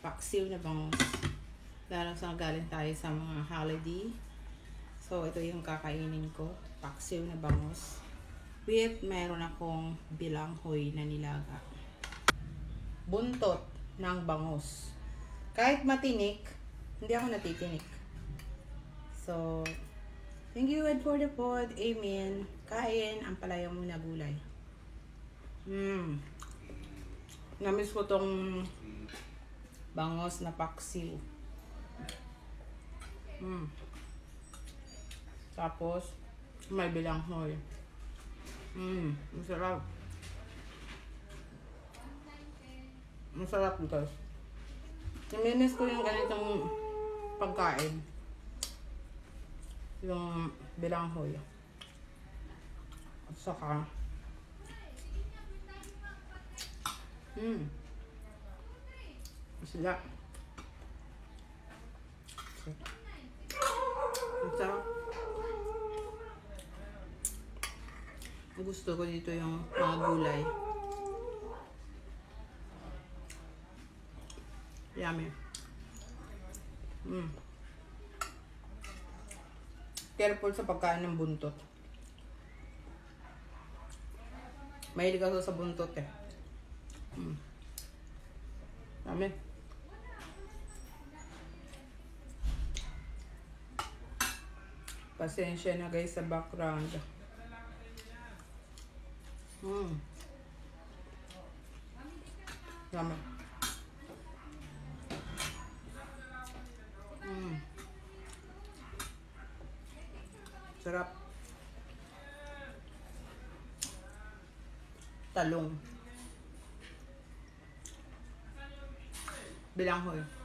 paksiw na bangus. Dahil sa galing tayo sa mga holiday. So, ito yung kakainin ko. Paksiw na bangus. With, meron akong bilanghoy na nilaga. Buntot ng bangus. Kahit matinik, hindi ako natitinik. So, thank you God for the food. Amen. Kain ang palayang mo na gulay. Namiss ko tong bangus na paksiw. Tapos, may bilanghoy. Masarap. Masarap guys. Namiss ko yung ganitong pagkain. Yung bilanghoy. At saka, sila. At gusto ko dito yung mga gulay. Yummy. Careful sa pagkain ng buntot. Mahilig ako sa buntot eh. Yummy. Pasensya na guys sa background. Yummy. Sarap. Talong. Bilanghoy.